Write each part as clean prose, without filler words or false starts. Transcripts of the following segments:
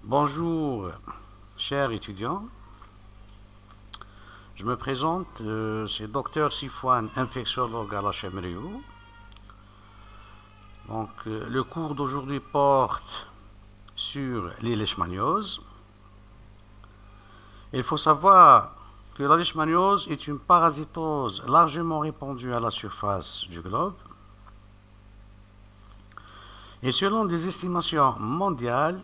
Bonjour, chers étudiants. Je me présente, c'est Dr Sifwan, infectiologue à la HMRU. Donc, le cours d'aujourd'hui porte sur les leishmanioses. Il faut savoir que la leishmaniose est une parasitose largement répandue à la surface du globe. Et selon des estimations mondiales,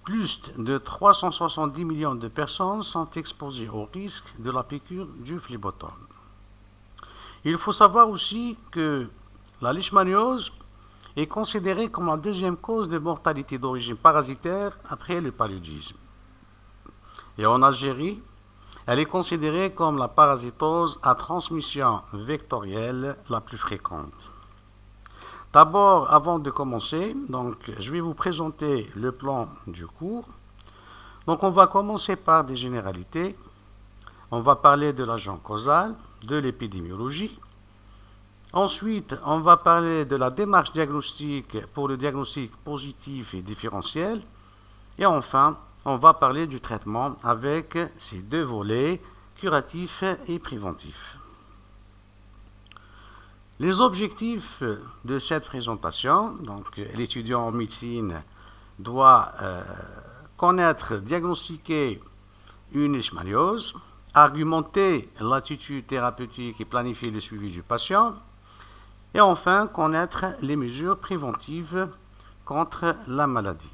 plus de 370 millions de personnes sont exposées au risque de la piqûre du phlébotome. Il faut savoir aussi que la leishmaniose est considérée comme la deuxième cause de mortalité d'origine parasitaire après le paludisme. Et en Algérie, elle est considérée comme la parasitose à transmission vectorielle la plus fréquente. D'abord, avant de commencer, je vais vous présenter le plan du cours. Donc, on va commencer par des généralités. On va parler de l'agent causal, de l'épidémiologie. Ensuite, on va parler de la démarche diagnostique pour le diagnostic positif et différentiel. Et enfin, on va parler du traitement avec ces deux volets, curatif et préventif. Les objectifs de cette présentation, donc l'étudiant en médecine doit connaître, diagnostiquer une leishmaniose, argumenter l'attitude thérapeutique et planifier le suivi du patient, et enfin connaître les mesures préventives contre la maladie.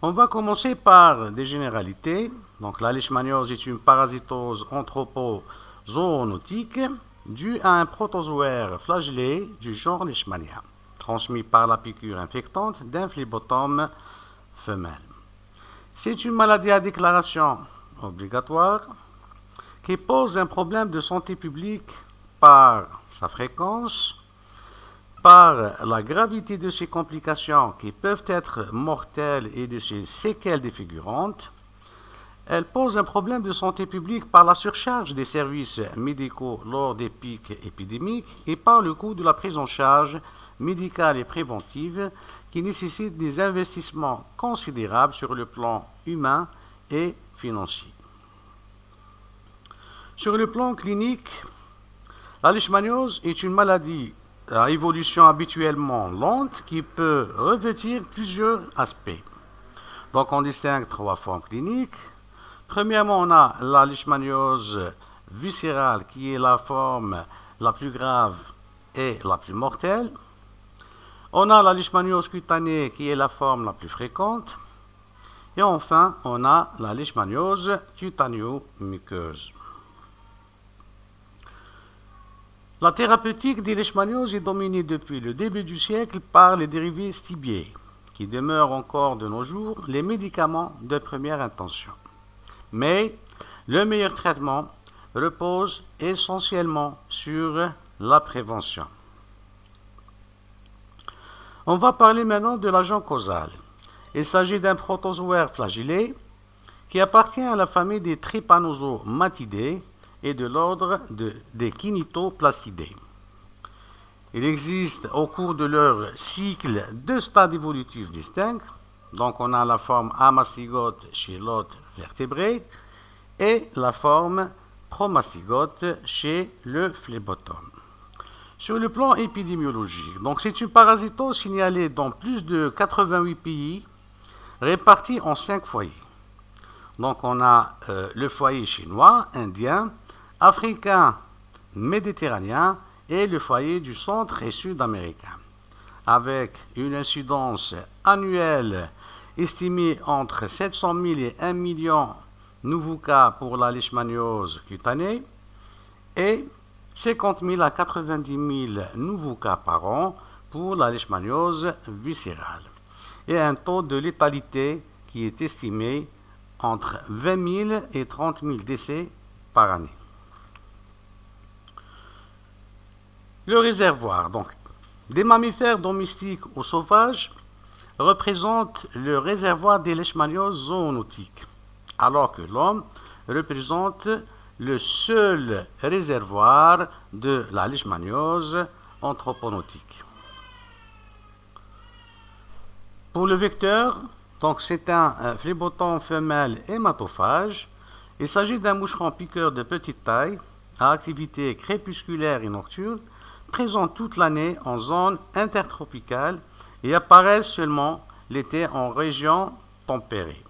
On va commencer par des généralités. Donc, la leishmaniose est une parasitose anthropozoonotique due à un protozoaire flagellé du genre Leishmania, transmis par la piqûre infectante d'un phlébotome femelle. C'est une maladie à déclaration obligatoire qui pose un problème de santé publique par sa fréquence, par la gravité de ses complications qui peuvent être mortelles et de ses séquelles défigurantes. Elle pose un problème de santé publique par la surcharge des services médicaux lors des pics épidémiques et par le coût de la prise en charge médicale et préventive qui nécessite des investissements considérables sur le plan humain et financier. Sur le plan clinique, la leishmaniose est une maladie à évolution habituellement lente qui peut revêtir plusieurs aspects. Donc on distingue trois formes cliniques. Premièrement, on a la leishmaniose viscérale qui est la forme la plus grave et la plus mortelle. On a la leishmaniose cutanée qui est la forme la plus fréquente. Et enfin, on a la leishmaniose cutaneo-muqueuse. La thérapeutique des leishmanioses est dominée depuis le début du siècle par les dérivés stibiers, qui demeurent encore de nos jours les médicaments de première intention. Mais le meilleur traitement repose essentiellement sur la prévention. On va parler maintenant de l'agent causal. Il s'agit d'un protozoaire flagellé qui appartient à la famille des Trypanosomatidae et de l'ordre des Kinetoplastidae. Il existe au cours de leur cycle deux stades évolutifs distincts. Donc on a la forme amastygote chez l'hôte vertébré et la forme promastygote chez le phlébotome. Sur le plan épidémiologique, donc c'est une parasitose signalée dans plus de 88 pays répartis en 5 foyers. Donc on a le foyer chinois, indien, africain, méditerranéen et le foyer du centre et sud-américain, avec une incidence annuelle estimée entre 700 000 et 1 million nouveaux cas pour la leishmaniose cutanée et 50 000 à 90 000 nouveaux cas par an pour la leishmaniose viscérale et un taux de létalité qui est estimé entre 20 000 et 30 000 décès par année. Le réservoir, donc, des mammifères domestiques ou sauvages représente le réservoir des leishmanioses zoonotiques, alors que l'homme représente le seul réservoir de la leishmaniose anthroponotique. Pour le vecteur, donc c'est un phlébotome femelle hématophage. Il s'agit d'un moucheron piqueur de petite taille, à activité crépusculaire et nocturne, présent toute l'année en zone intertropicale et apparaît seulement l'été en région tempérée.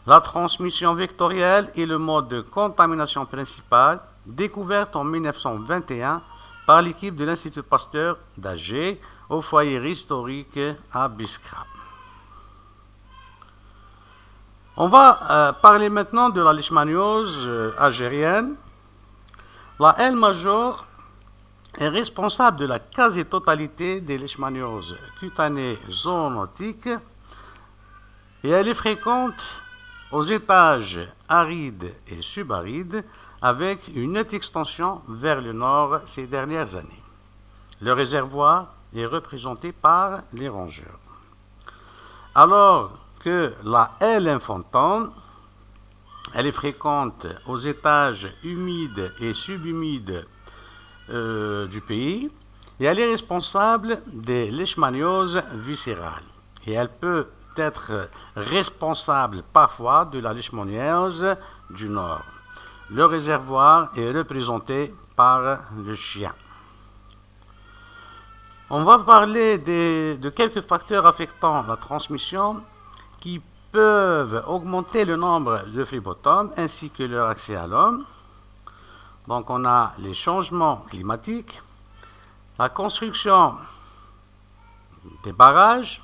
La transmission vectorielle est le mode de contamination principal découvert en 1921 par l'équipe de l'Institut Pasteur d'Alger au foyer historique à Biskra. On va parler maintenant de la leishmaniose algérienne. La L major est responsable de la quasi-totalité des leishmanioses cutanées zoonotiques et elle est fréquente aux étages arides et subarides avec une nette extension vers le nord ces dernières années. Le réservoir est représenté par les rongeurs. Alors que la L infantane, elle est fréquente aux étages humides et subhumides du pays et elle est responsable des leishmanioses viscérales. Et elle peut être responsable parfois de la leishmaniose du nord. Le réservoir est représenté par le chien. On va parler de quelques facteurs affectant la transmission qui peuvent augmenter le nombre de phlébotomes ainsi que leur accès à l'homme. Donc on a les changements climatiques, la construction des barrages,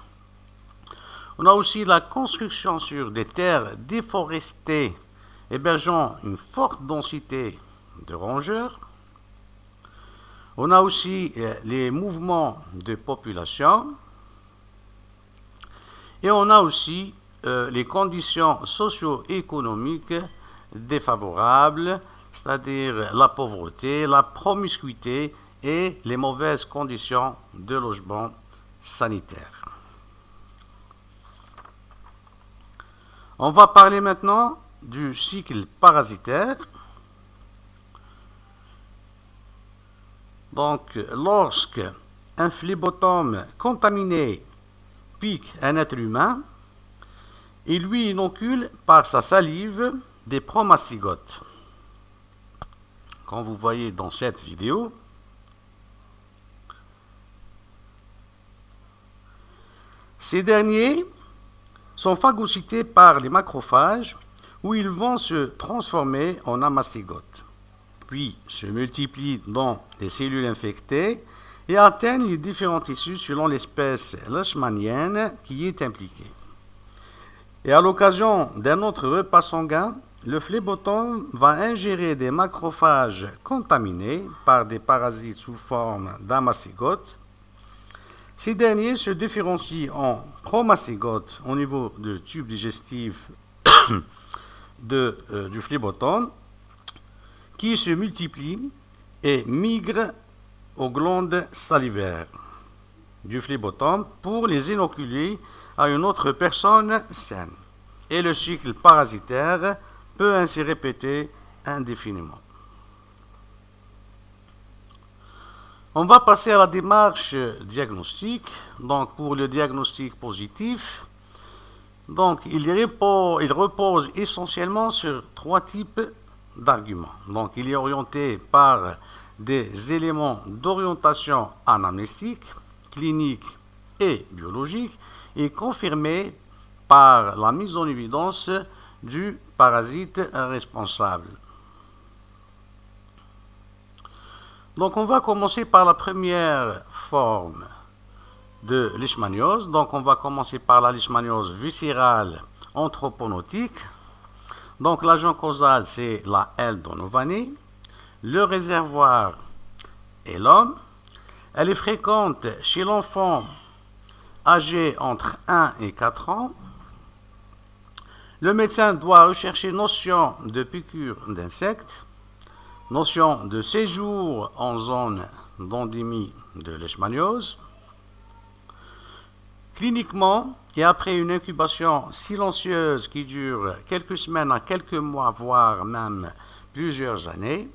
on a aussi la construction sur des terres déforestées hébergeant une forte densité de rongeurs. On a aussi les mouvements de population et on a aussi les conditions socio-économiques défavorables, c'est-à-dire la pauvreté, la promiscuité et les mauvaises conditions de logement sanitaire. On va parler maintenant du cycle parasitaire. Donc, lorsque un phlébotome contaminé pique un être humain, il lui inocule par sa salive des promastygotes. Comme vous voyez dans cette vidéo, ces derniers sont phagocytés par les macrophages où ils vont se transformer en amastygotes, puis se multiplient dans les cellules infectées et atteignent les différents tissus selon l'espèce leishmanienne qui est impliquée. Et à l'occasion d'un autre repas sanguin, le phlébotome va ingérer des macrophages contaminés par des parasites sous forme d'amastygotes. Ces derniers se différencient en promastygotes au niveau du tube digestif du phlébotome qui se multiplient et migrent aux glandes salivaires du phlébotome pour les inoculer à une autre personne saine. Et le cycle parasitaire peut ainsi répéter indéfiniment. On va passer à la démarche diagnostique. Donc, pour le diagnostic positif, donc, il repose essentiellement sur trois types d'arguments. Donc, il est orienté par des éléments d'orientation anamnestique, clinique et biologique, et confirmé par la mise en évidence du parasite responsable. Donc, on va commencer par la première forme de leishmaniose. Donc, on va commencer par la leishmaniose viscérale anthroponotique. Donc, l'agent causal, c'est la L. donovani. Le réservoir est l'homme. Elle est fréquente chez l'enfant âgé entre 1 et 4 ans. Le médecin doit rechercher notion de piqûre d'insectes, notion de séjour en zone d'endémie de leishmaniose. Cliniquement, et après une incubation silencieuse qui dure quelques semaines à quelques mois, voire même plusieurs années,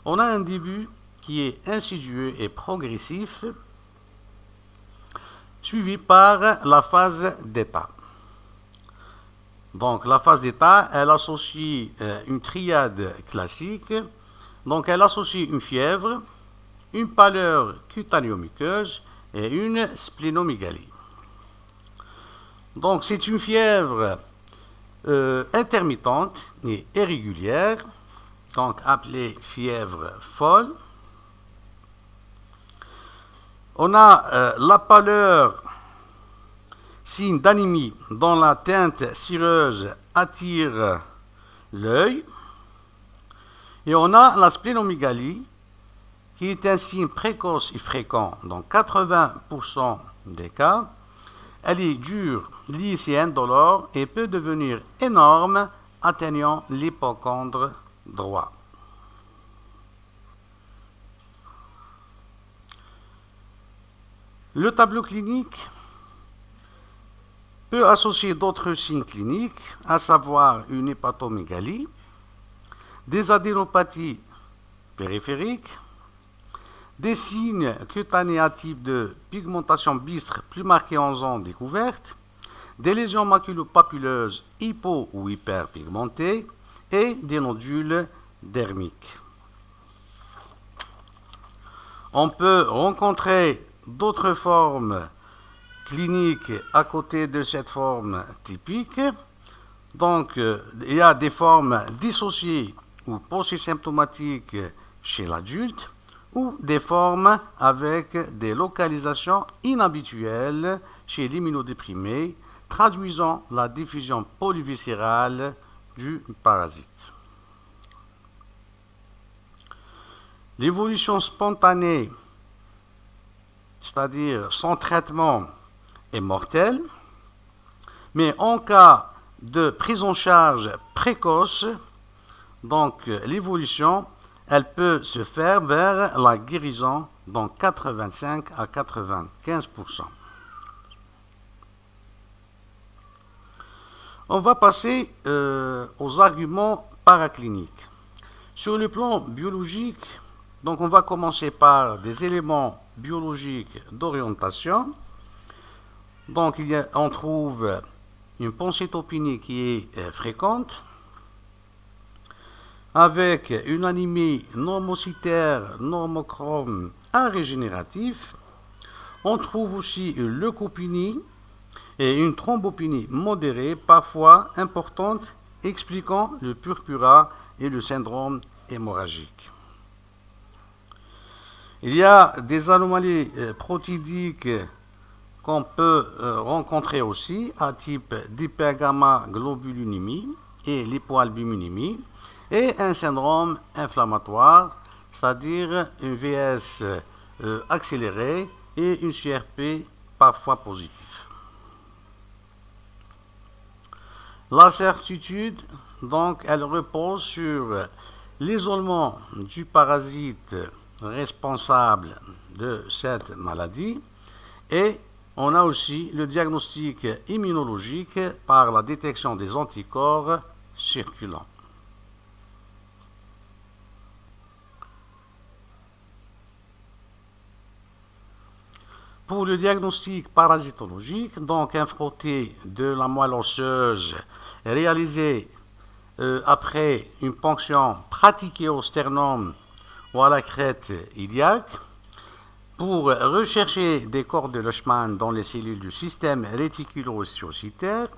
on a un début qui est insidieux et progressif, suivi par la phase d'état. Donc la phase d'état, elle associe une triade classique. Donc elle associe une fièvre, une pâleur cutanéo-muqueuse et une splénomégalie. Donc c'est une fièvre intermittente et irrégulière, donc appelée fièvre folle. On a la pâleur, signe d'anémie dont la teinte cireuse attire l'œil. Et on a la splénomégalie, qui est un signe précoce et fréquent dans 80% des cas. Elle est dure, lisse et indolore et peut devenir énorme, atteignant l'hypocondre droit. Le tableau clinique peut associer d'autres signes cliniques, à savoir une hépatomégalie, des adénopathies périphériques, des signes cutanés à type de pigmentation bistre plus marquée en zone découverte, des lésions maculopapuleuses hypo- ou hyperpigmentées et des nodules dermiques. On peut rencontrer d'autres formes cliniques à côté de cette forme typique. Donc, il y a des formes dissociées ou polysymptomatiques chez l'adulte ou des formes avec des localisations inhabituelles chez l'immunodéprimé, traduisant la diffusion polyviscérale du parasite. L'évolution spontanée, c'est-à-dire sans traitement, est mortelle, mais en cas de prise en charge précoce, donc l'évolution, elle peut se faire vers la guérison dans 85 à 95%. On va passer aux arguments paracliniques. Sur le plan biologique, donc on va commencer par des éléments biologiques d'orientation. Donc on trouve une pancytopénie qui est fréquente, avec une anémie normocytaire normochrome à régénératif. On trouve aussi une leucopénie et une thrombopénie modérée, parfois importante, expliquant le purpura et le syndrome hémorragique. Il y a des anomalies protidiques qu'on peut rencontrer aussi à type d'hypergamma-globulinémie et l'hypoalbuminémie et un syndrome inflammatoire, c'est-à-dire une VS accélérée et une CRP parfois positive. La certitude, donc, elle repose sur l'isolement du parasite responsable de cette maladie et on a aussi le diagnostic immunologique par la détection des anticorps circulants. Pour le diagnostic parasitologique, donc un frotté de la moelle osseuse réalisé après une ponction pratiquée au sternum ou à la crête iliaque, pour rechercher des corps de Leishman dans les cellules du système réticulo-osseocytaire,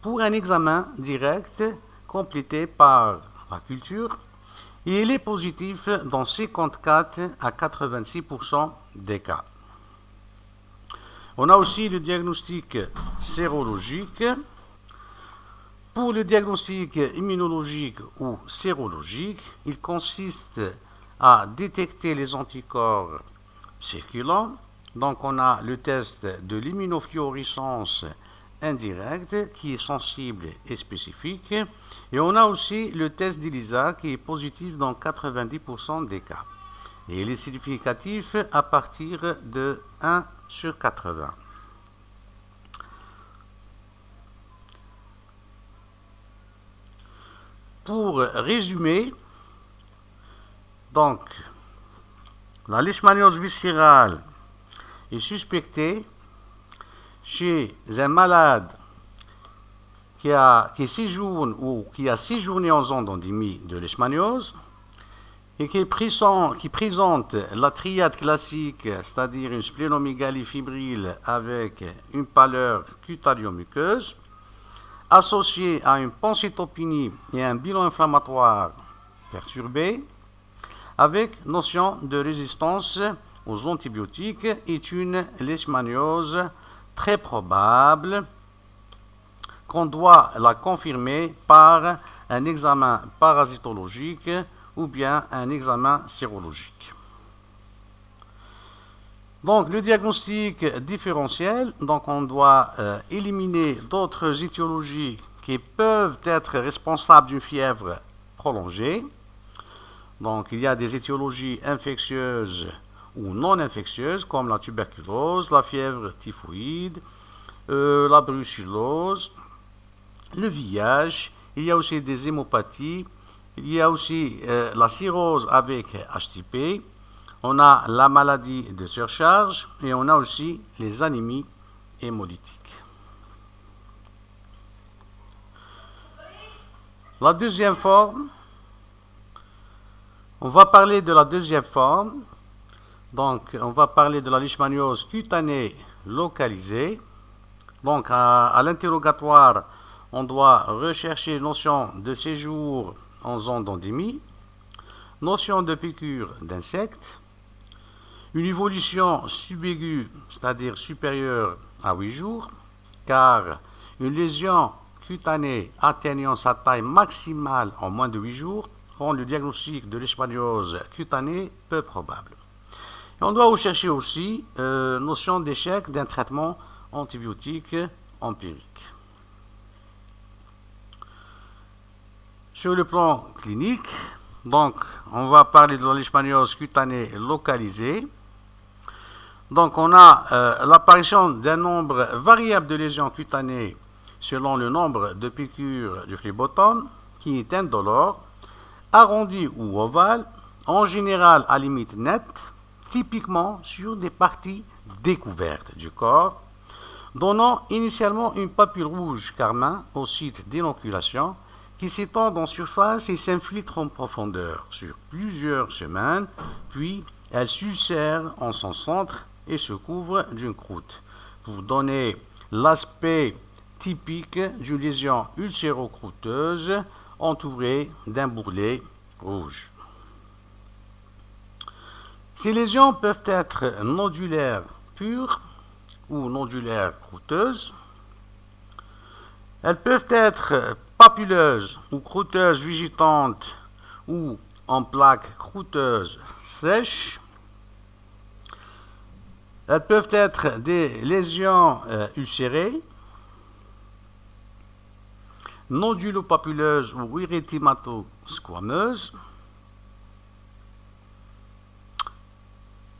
pour un examen direct complété par la culture, et il est positif dans 54 à 86% des cas. On a aussi le diagnostic sérologique. Pour le diagnostic immunologique ou sérologique, il consiste à détecter les anticorps circulants. Donc on a le test de l'immunofluorescence indirecte qui est sensible et spécifique. Et on a aussi le test d'ELISA qui est positif dans 90% des cas. Et il est significatif à partir de 1 sur 80. Pour résumer, donc, la leishmaniose viscérale est suspectée chez un malade qui séjourne ou qui a séjourné en zone d'endémie de leishmaniose et qui présente la triade classique, c'est-à-dire une splénomégalie fébrile avec une pâleur cutaneo-muqueuse, associée à une pancytopénie et un bilan inflammatoire perturbé, avec notion de résistance aux antibiotiques, est une leishmaniose très probable qu'on doit la confirmer par un examen parasitologique ou bien un examen sérologique. Donc le diagnostic différentiel, donc on doit éliminer d'autres étiologies qui peuvent être responsables d'une fièvre prolongée. Donc il y a des étiologies infectieuses ou non infectieuses comme la tuberculose, la fièvre typhoïde, la brucellose, le VIH, il y a aussi des hémopathies, il y a aussi la cirrhose avec HTP, on a la maladie de surcharge et on a aussi les anémies hémolytiques. La deuxième forme, on va parler de la deuxième forme, donc on va parler de la leishmaniose cutanée localisée. Donc à l'interrogatoire, on doit rechercher notion de séjour en zone d'endémie, notion de piqûre d'insectes, une évolution subaiguë, c'est-à-dire supérieure à 8 jours, car une lésion cutanée atteignant sa taille maximale en moins de 8 jours rend le diagnostic de leishmaniose cutanée peu probable. Et on doit rechercher aussi notion d'échec d'un traitement antibiotique empirique. Sur le plan clinique, donc on va parler de la leishmaniose cutanée localisée. Donc on a l'apparition d'un nombre variable de lésions cutanées selon le nombre de piqûres du phlébotome qui est indolore, arrondi ou ovale, en général à limite nette, typiquement sur des parties découvertes du corps, donnant initialement une papule rouge carmin au site d'inoculation qui s'étend en surface et s'infiltre en profondeur sur plusieurs semaines, puis elle s'ulcère en son centre et se couvre d'une croûte, pour donner l'aspect typique d'une lésion ulcéro-croûteuse entourée d'un bourrelet rouge. Ces lésions peuvent être nodulaires pures ou nodulaires croûteuses. Elles peuvent être papuleuses ou croûteuses végétantes ou en plaques croûteuses sèches. Elles peuvent être des lésions ulcérées, nodulopapuleuses ou érythémato-squameuses,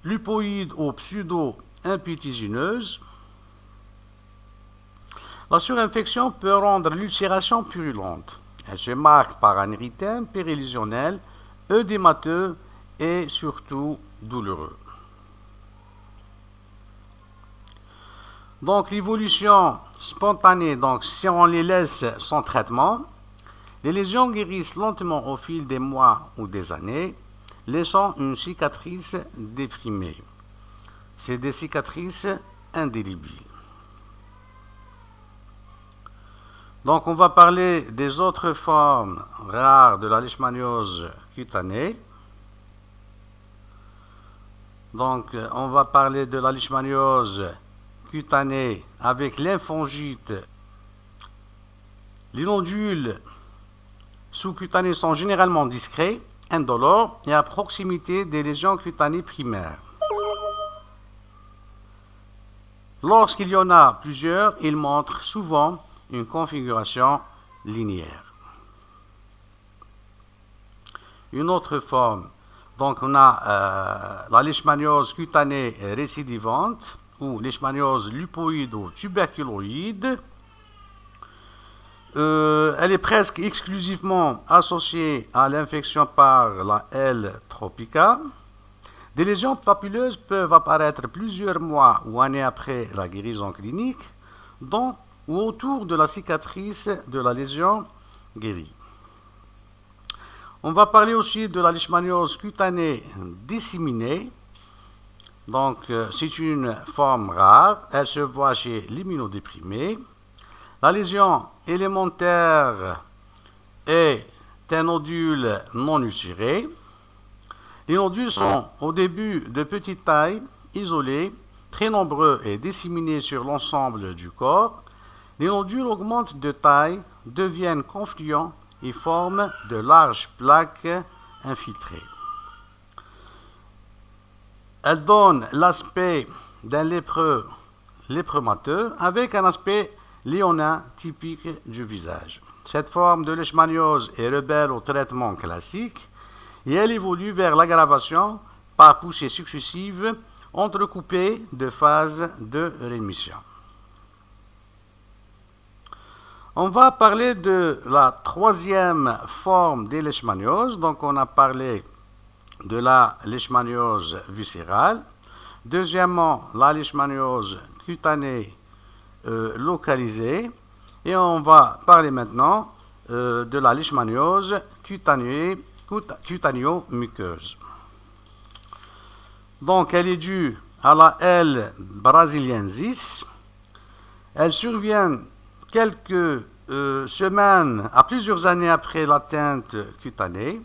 lupoïdes ou pseudo-impétigineuses. La surinfection peut rendre l'ulcération purulente. Elle se marque par un érythème périlésionnel, œdémateux et surtout douloureux. Donc l'évolution spontanée, donc si on les laisse sans traitement, les lésions guérissent lentement au fil des mois ou des années, laissant une cicatrice déprimée. C'est des cicatrices indélébiles. Donc on va parler des autres formes rares de la leishmaniose cutanée. Donc on va parler de la leishmaniose cutanée avec lymphangite. Les nodules sous-cutanés sont généralement discrets, indolores et à proximité des lésions cutanées primaires. Lorsqu'il y en a plusieurs, ils montrent souvent une configuration linéaire. Une autre forme, donc on a la leishmaniose cutanée récidivante ou leishmaniose lupoïde ou tuberculoïde. Elle est presque exclusivement associée à l'infection par la L. tropica. Des lésions papuleuses peuvent apparaître plusieurs mois ou années après la guérison clinique, dans ou autour de la cicatrice de la lésion guérie. On va parler aussi de la leishmaniose cutanée disséminée. Donc, c'est une forme rare. Elle se voit chez l'immunodéprimé. La lésion élémentaire est un nodule non ulcéré. Les nodules sont au début de petite taille, isolés, très nombreux et disséminés sur l'ensemble du corps. Les nodules augmentent de taille, deviennent confluents et forment de larges plaques infiltrées. Elles donnent l'aspect d'un lépremateux avec un aspect léonin typique du visage. Cette forme de leishmaniose est rebelle au traitement classique et elle évolue vers l'aggravation par poussées successives entrecoupées de phases de rémission. On va parler de la troisième forme des leishmanioses. Donc, on a parlé de la leishmaniose viscérale. Deuxièmement, la leishmaniose cutanée localisée. Et on va parler maintenant de la leishmaniose cutanéo-muqueuse. Donc, elle est due à la L. brasiliensis. Elle survient quelques semaines à plusieurs années après l'atteinte cutanée.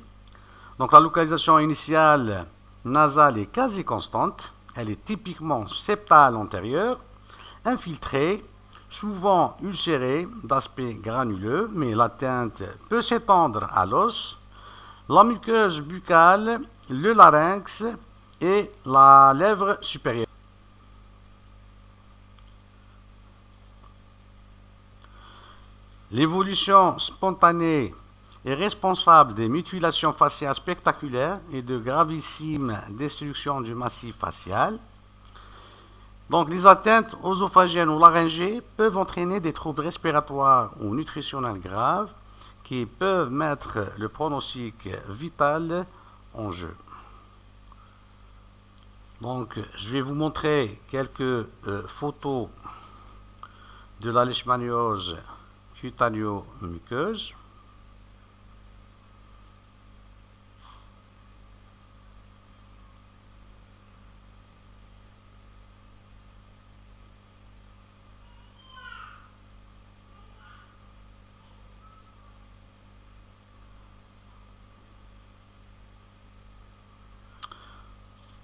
Donc la localisation initiale nasale est quasi constante. Elle est typiquement septale antérieure, infiltrée, souvent ulcérée, d'aspect granuleux, mais l'atteinte peut s'étendre à l'os, la muqueuse buccale, le larynx et la lèvre supérieure. L'évolution spontanée est responsable des mutilations faciales spectaculaires et de gravissimes destructions du massif facial. Donc, les atteintes œsophagiennes ou laryngées peuvent entraîner des troubles respiratoires ou nutritionnels graves qui peuvent mettre le pronostic vital en jeu. Donc, je vais vous montrer quelques photos de la leishmaniose cutanéo-muqueuse.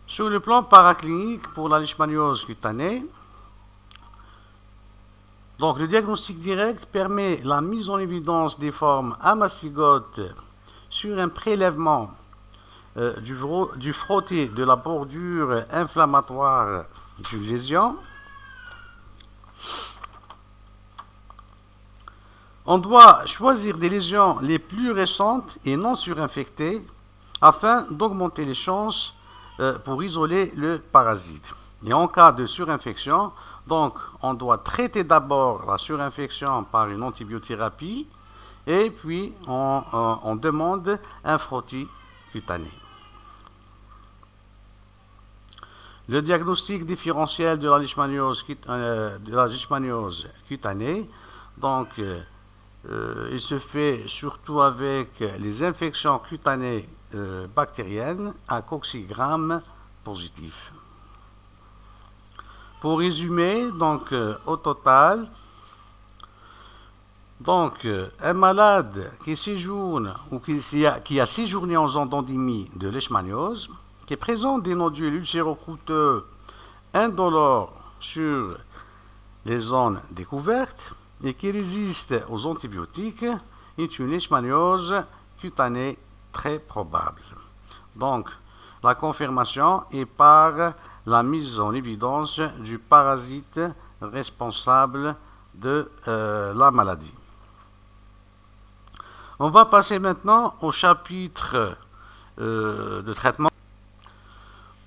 Sur le plan paraclinique pour la leishmaniose cutanée, donc le diagnostic direct permet la mise en évidence des formes amastigotes sur un prélèvement du frotté de la bordure inflammatoire du lésion. On doit choisir des lésions les plus récentes et non surinfectées afin d'augmenter les chances pour isoler le parasite. Et en cas de surinfection, donc on doit traiter d'abord la surinfection par une antibiothérapie et puis on demande un frottis cutané. Le diagnostic différentiel de la leishmaniose cutanée, donc il se fait surtout avec les infections cutanées bactériennes à coccigramme positif. Pour résumer, donc au total, donc un malade qui séjourne ou qui a séjourné en zone d'endémie de leishmaniose, qui présente des nodules ulcéro-croûteux indolores sur les zones découvertes et qui résiste aux antibiotiques, est une leishmaniose cutanée très probable. Donc, la confirmation est par la mise en évidence du parasite responsable de la maladie. On va passer maintenant au chapitre de traitement.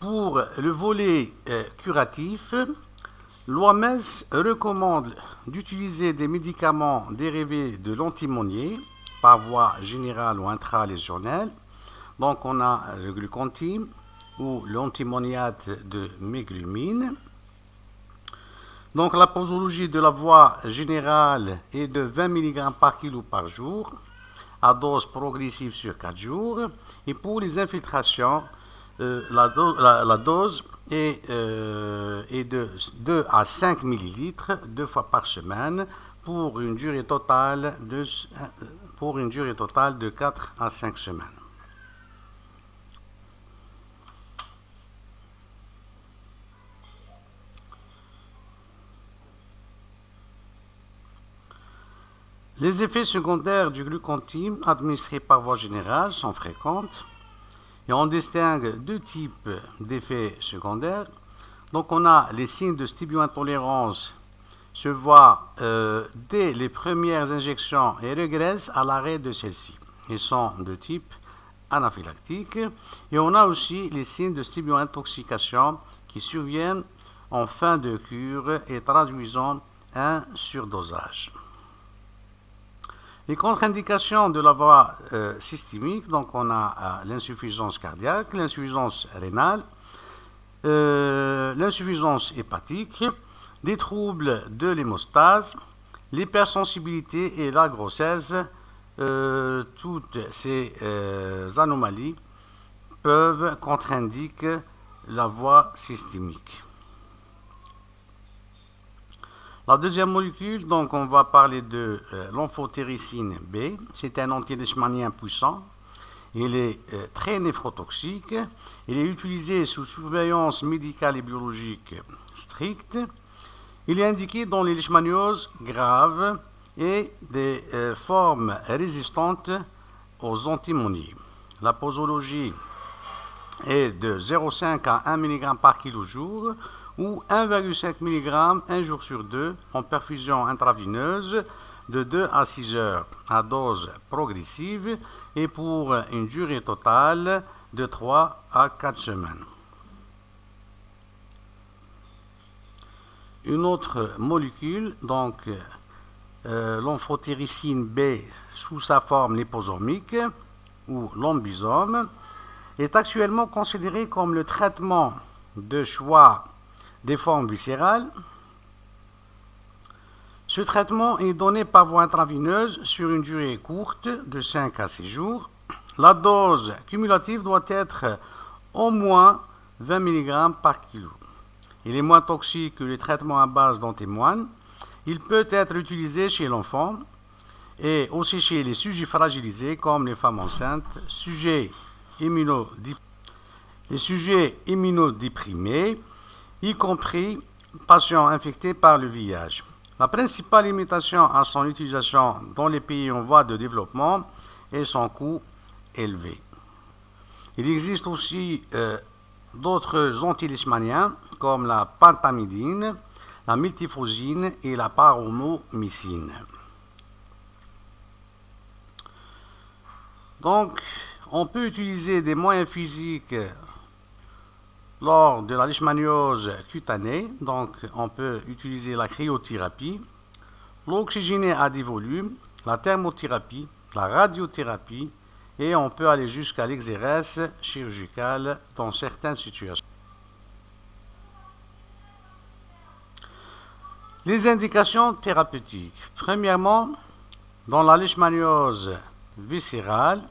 Pour le volet curatif, l'OMS recommande d'utiliser des médicaments dérivés de l'antimonier par voie générale ou intralésionnelle. Donc on a le glucontime ou l'antimoniate de méglumine. Donc la posologie de la voie générale est de 20 mg par kilo par jour, à dose progressive sur 4 jours. Et pour les infiltrations, la dose est de 2 à 5 ml 2 fois par semaine pour une durée totale de 4 à 5 semaines. Les effets secondaires du glucontime administré par voie générale sont fréquents et on distingue deux types d'effets secondaires. Donc on a les signes de stibio-intolérance se voient dès les premières injections et régressent à l'arrêt de celles-ci. Ils sont de type anaphylactique et on a aussi les signes de stibio-intoxication qui surviennent en fin de cure et traduisant un surdosage. Les contre-indications de la voie systémique, donc on a l'insuffisance cardiaque, l'insuffisance rénale, l'insuffisance hépatique, des troubles de l'hémostase, l'hypersensibilité et la grossesse. Toutes ces anomalies peuvent contre-indiquer la voie systémique. La deuxième molécule, donc on va parler de l'amphotéricine B. C'est un antileishmanien puissant. Il est très néphrotoxique. Il est utilisé sous surveillance médicale et biologique stricte. Il est indiqué dans les leishmanioses graves et des formes résistantes aux antimonies. La posologie est de 0,5 à 1 mg par kilo jour ou 1,5 mg un jour sur deux en perfusion intravéneuse de 2 à 6 heures à dose progressive et pour une durée totale de 3 à 4 semaines. Une autre molécule, donc l'amphotéricine B sous sa forme liposomique ou l'ambisome, est actuellement considérée comme le traitement de choix des formes viscérales. Ce traitement est donné par voie intravéneuse sur une durée courte de 5 à 6 jours. La dose cumulative doit être au moins 20 mg par kilo. Il est moins toxique que les traitements à base d'antimoine. Il peut être utilisé chez l'enfant et aussi chez les sujets fragilisés comme les femmes enceintes, les sujets immunodéprimés, y compris patients infectés par le VIH. La principale limitation à son utilisation dans les pays en voie de développement est son coût élevé. Il existe aussi d'autres antileishmaniens comme la pentamidine, la miltifosine et la paromomycine. Donc, on peut utiliser des moyens physiques lors de la leishmaniose cutanée. Donc, on peut utiliser la cryothérapie, l'oxygéné à 10 volumes, la thermothérapie, la radiothérapie et on peut aller jusqu'à l'exérèse chirurgicale dans certaines situations. Les indications thérapeutiques. Premièrement, dans la leishmaniose viscérale,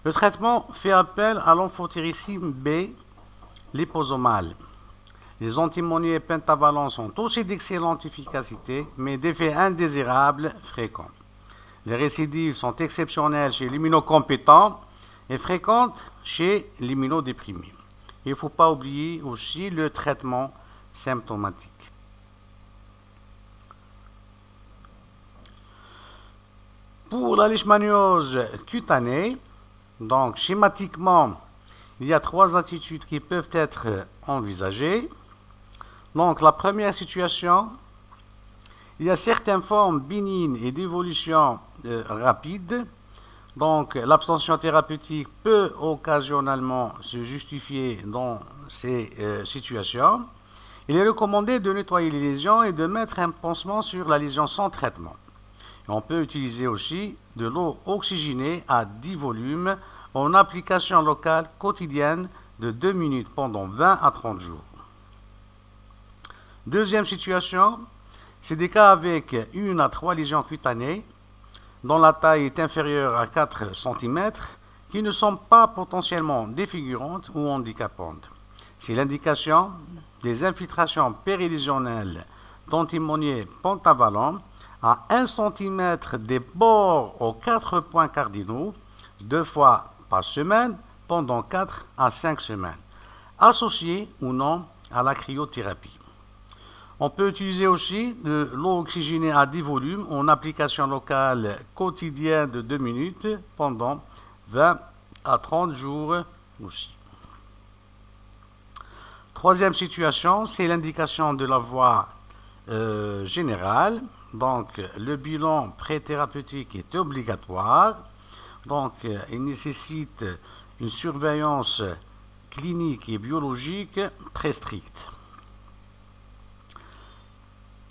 le traitement fait appel à l'amphotéricine B liposomale. Les antimonies pentavalents sont aussi d'excellente efficacité, mais d'effets indésirables fréquents. Les récidives sont exceptionnelles chez l'immunocompétent et fréquentes chez l'immunodéprimé. Il ne faut pas oublier aussi le traitement symptomatique. Pour la leishmaniose cutanée, donc schématiquement, il y a 3 attitudes qui peuvent être envisagées. Donc la première situation, il y a certaines formes bénignes et d'évolution rapide. Donc l'abstention thérapeutique peut occasionnellement se justifier dans ces situations. Il est recommandé de nettoyer les lésions et de mettre un pansement sur la lésion sans traitement. On peut utiliser aussi de l'eau oxygénée à 10 volumes en application locale quotidienne de 2 minutes pendant 20 à 30 jours. Deuxième situation, c'est des cas avec 1 à 3 lésions cutanées dont la taille est inférieure à 4 cm qui ne sont pas potentiellement défigurantes ou handicapantes. C'est l'indication des infiltrations périlésionnelles d'antimonier pentavalent à 1 cm des bords aux 4 points cardinaux 2 fois par semaine pendant 4 à 5 semaines, associés ou non à la cryothérapie. On peut utiliser aussi de l'eau oxygénée à 10 volumes en application locale quotidienne de 2 minutes pendant 20 à 30 jours aussi. Troisième situation, c'est l'indication de la voie générale. Donc, le bilan pré-thérapeutique est obligatoire. Donc, il nécessite une surveillance clinique et biologique très stricte.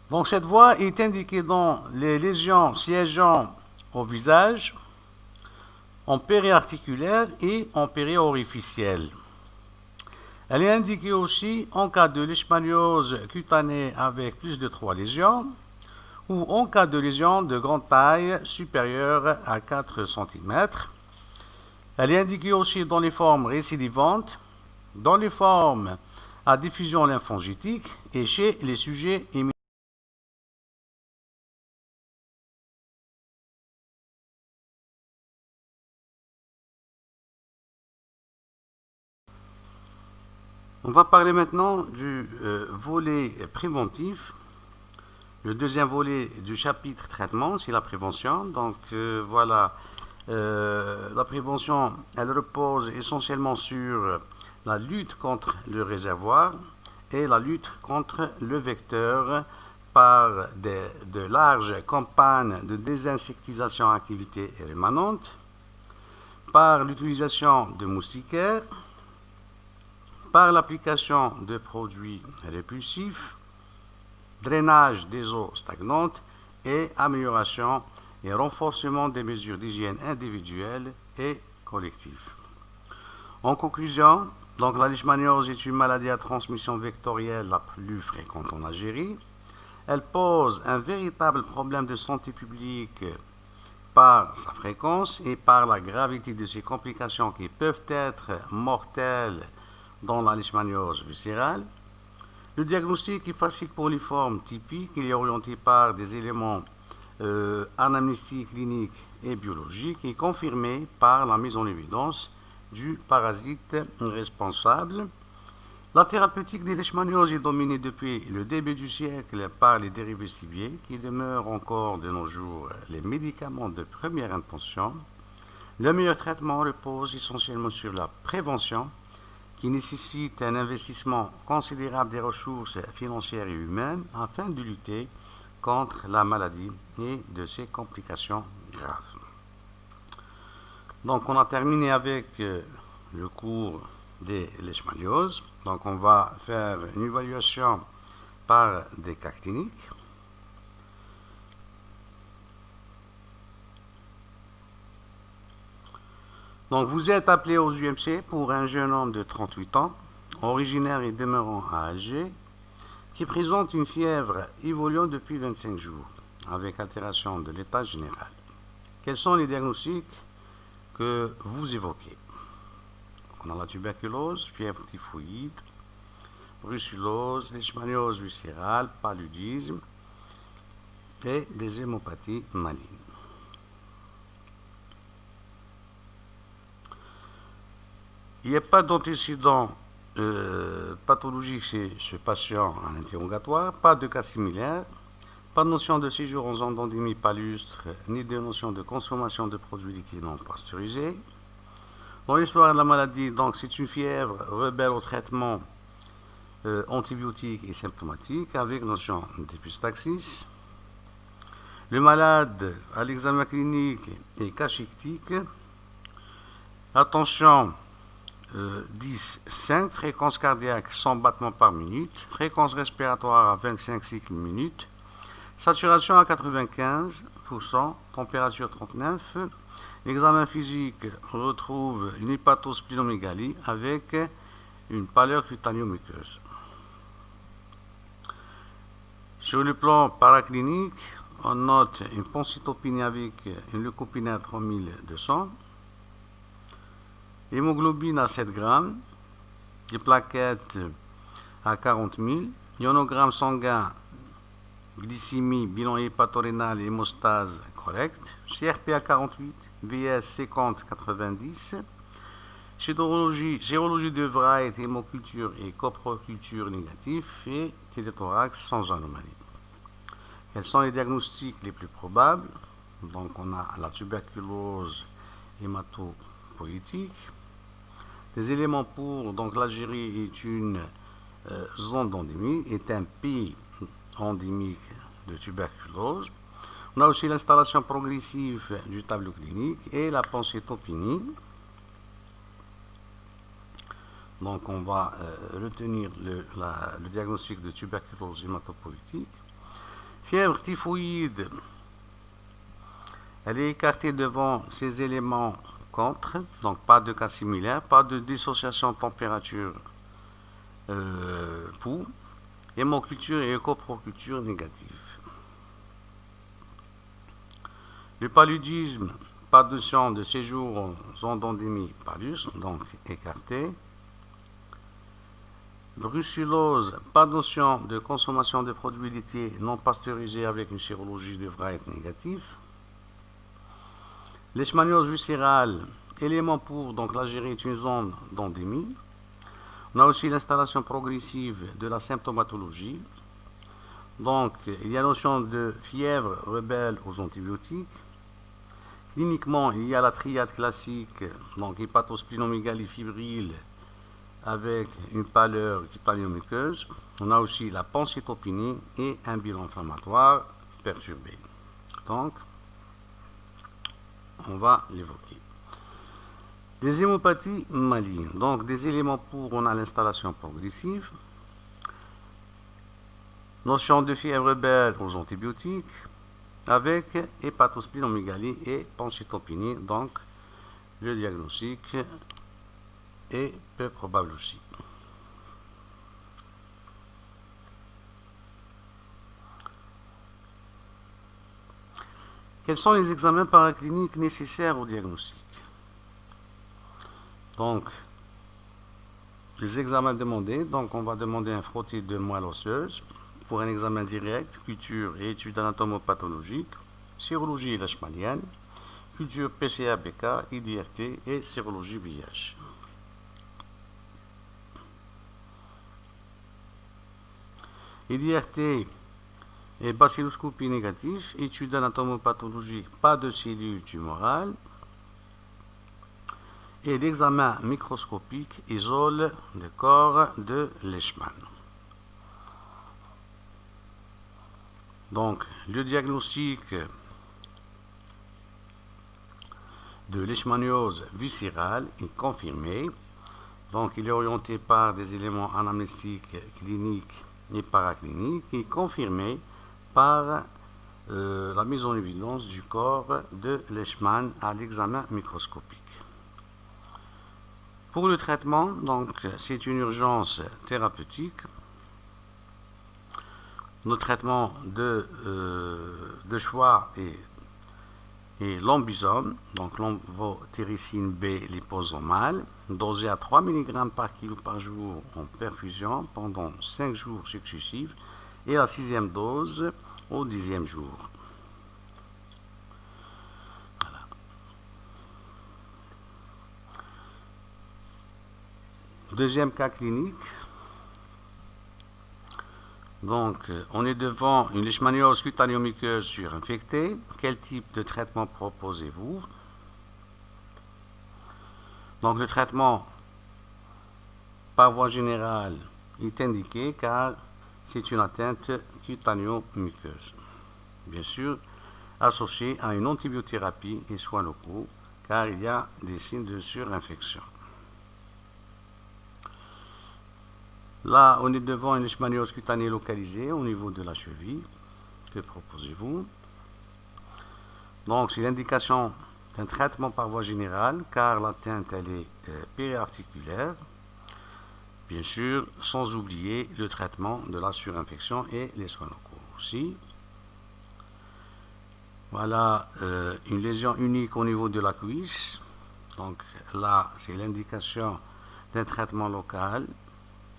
Donc, cette voie est indiquée dans les lésions siégeant au visage, en périarticulaire et en périorificiel. Elle est indiquée aussi en cas de leishmaniose cutanée avec plus de 3 lésions ou en cas de lésions de grande taille supérieure à 4 cm. Elle est indiquée aussi dans les formes récidivantes, dans les formes à diffusion lymphangitique et chez les sujets immunisés. On va parler maintenant du volet préventif. Le deuxième volet du chapitre traitement, c'est la prévention. Donc voilà, la prévention, elle repose essentiellement sur la lutte contre le réservoir et la lutte contre le vecteur par de larges campagnes de désinsectisation à activité rémanente, par l'utilisation de moustiquaires, par l'application de produits répulsifs, drainage des eaux stagnantes et amélioration et renforcement des mesures d'hygiène individuelles et collectives. En conclusion, donc la leishmaniose est une maladie à transmission vectorielle la plus fréquente en Algérie. Elle pose un véritable problème de santé publique par sa fréquence et par la gravité de ses complications qui peuvent être mortelles dans la leishmaniose viscérale. Le diagnostic est facile pour les formes typiques. Il est orienté par des éléments anamnéstiques, cliniques et biologiques et confirmé par la mise en évidence du parasite responsable. La thérapeutique des leishmanioses est dominée depuis le début du siècle par les dérivés stiviers qui demeurent encore de nos jours les médicaments de première intention. Le meilleur traitement repose essentiellement sur la prévention qui nécessite un investissement considérable des ressources financières et humaines afin de lutter contre la maladie et de ses complications graves. Donc on a terminé avec le cours des leishmanioses. Donc on va faire une évaluation par des cas cliniques. Donc vous êtes appelé aux UMC pour un jeune homme de 38 ans, originaire et demeurant à Alger, qui présente une fièvre évoluant depuis 25 jours, avec altération de l'état général. Quels sont les diagnostics que vous évoquez? On a la tuberculose, fièvre typhoïde, brucellose, leishmaniose viscérale, paludisme et des hémopathies malignes. Il n'y a pas d'antécédent pathologique chez ce patient en interrogatoire, pas de cas similaires, pas de notion de séjour en zone d'endémie palustre, ni de notion de consommation de produits liquides non pasteurisés. Dans l'histoire de la maladie, donc c'est une fièvre rebelle au traitement antibiotique et symptomatique avec notion d'épistaxis. Le malade à l'examen clinique est cachectique. Attention, 10,5, fréquence cardiaque 100 battements par minute, fréquence respiratoire à 25 cycles minute, saturation à 95%, température 39. L'examen physique retrouve une hépatosplinomégalie avec une pâleur cutanéo-muqueuse. Sur le plan paraclinique, on note une pancytopénie avec une leucopénie à 3200, hémoglobine à 7 grammes, des plaquettes à 40 000, ionogramme sanguin, glycémie, bilan hépatorénal et hémostase correct, CRP à 48, VS 50-90, sérologie de Wright, hémoculture et coproculture négatif et téléthorax sans anomalie. Quels sont les diagnostics les plus probables? Donc on a la tuberculose hématopoïétique. Des éléments pour, donc l'Algérie est une zone d'endémie, est un pays endémique de tuberculose. On a aussi l'installation progressive du tableau clinique et la pancytopénie. Donc on va retenir le diagnostic de tuberculose hématopoïétique. Fièvre typhoïde, elle est écartée devant ces éléments contre, donc pas de cas similaire, pas de dissociation température pouls, hémoculture et coproculture négative. Le paludisme, pas de notion de séjour en zone d'endémie palus, donc écarté. Brucellose, pas de notion de consommation de produits laitiers non pasteurisés avec une sérologie de Wright négative. Leishmaniose viscérale, élément pour, donc l'Algérie est une zone d'endémie. On a aussi l'installation progressive de la symptomatologie. Donc, il y a notion de fièvre rebelle aux antibiotiques. Cliniquement, il y a la triade classique, donc hépatosplenomégalie fébrile avec une pâleur cutanéo-muqueuse. On a aussi la pancytopénie et un bilan inflammatoire perturbé. Donc, on va l'évoquer. Les hémopathies malignes. Donc, des éléments pour, on a l'installation progressive. Notion de fièvre rebelle aux antibiotiques avec hépatosplenomégalie et pancytopénie. Donc, le diagnostic est peu probable aussi. Quels sont les examens paracliniques nécessaires au diagnostic? Donc, les examens demandés, donc on va demander un frottis de moelle osseuse pour un examen direct, culture et étude anatomopathologique, sérologie leishmanienne, culture PCA-BK, IDRT et sérologie VIH. IDRT et bacilloscopie négative, étude anatomopathologique, pas de cellules tumorales. Et l'examen microscopique isole le corps de Leishman. Donc, le diagnostic de leishmaniose viscérale est confirmé. Donc, il est orienté par des éléments anamnéstiques, cliniques et paracliniques et confirmé par la mise en évidence du corps de Leishman à l'examen microscopique. Pour le traitement, donc, c'est une urgence thérapeutique. Notre traitement de choix est l'ambisome, donc l'amvotéricine B liposomale, dosé à 3 mg par kilo par jour en perfusion pendant 5 jours successifs et la 6e dose au 10e jour. Deuxième cas clinique. Donc, on est devant une leishmaniose cutanéo-muqueuse surinfectée. Quel type de traitement proposez-vous? Donc, le traitement par voie générale est indiqué car c'est une atteinte cutanéo-muqueuse. Bien sûr, associée à une antibiothérapie et soins locaux car il y a des signes de surinfection. Là, on est devant une leishmaniose cutanée localisée au niveau de la cheville. Que proposez-vous? Donc, c'est l'indication d'un traitement par voie générale, car l'atteinte, elle est périarticulaire. Bien sûr, sans oublier le traitement de la surinfection et les soins locaux. aussi. Voilà une lésion unique au niveau de la cuisse. Donc là, c'est l'indication d'un traitement local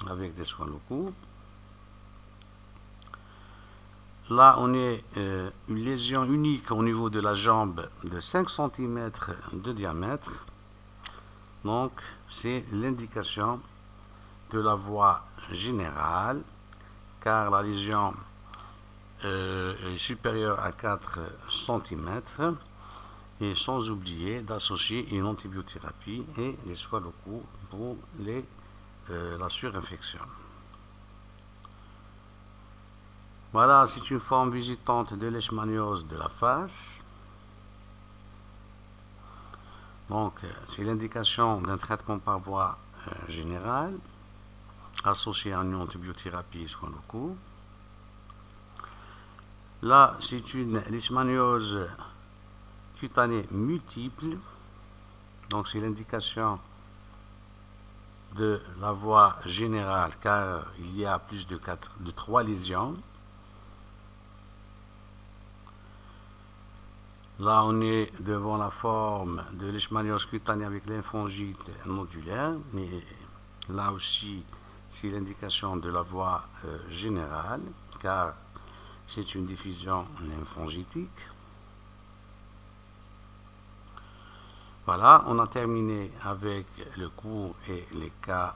avec des soins locaux. Là, on est une lésion unique au niveau de la jambe de 5 cm de diamètre. Donc, c'est l'indication de la voie générale, car la lésion est supérieure à 4 cm. Et sans oublier d'associer une antibiothérapie et les soins locaux pour la surinfection. Voilà, c'est une forme visitante de leishmaniose de la face. Donc, c'est l'indication d'un traitement par voie générale, associé à une antibiothérapie et soins locaux. Là, c'est une leishmaniose cutanée multiple. Donc, c'est l'indication de la voie générale, car il y a plus de 3 lésions. Là, on est devant la forme de leishmaniose cutanée avec lymphangite nodulaire, mais là aussi, c'est l'indication de la voie générale, car c'est une diffusion lymphangitique. Voilà, on a terminé avec le cours et les cas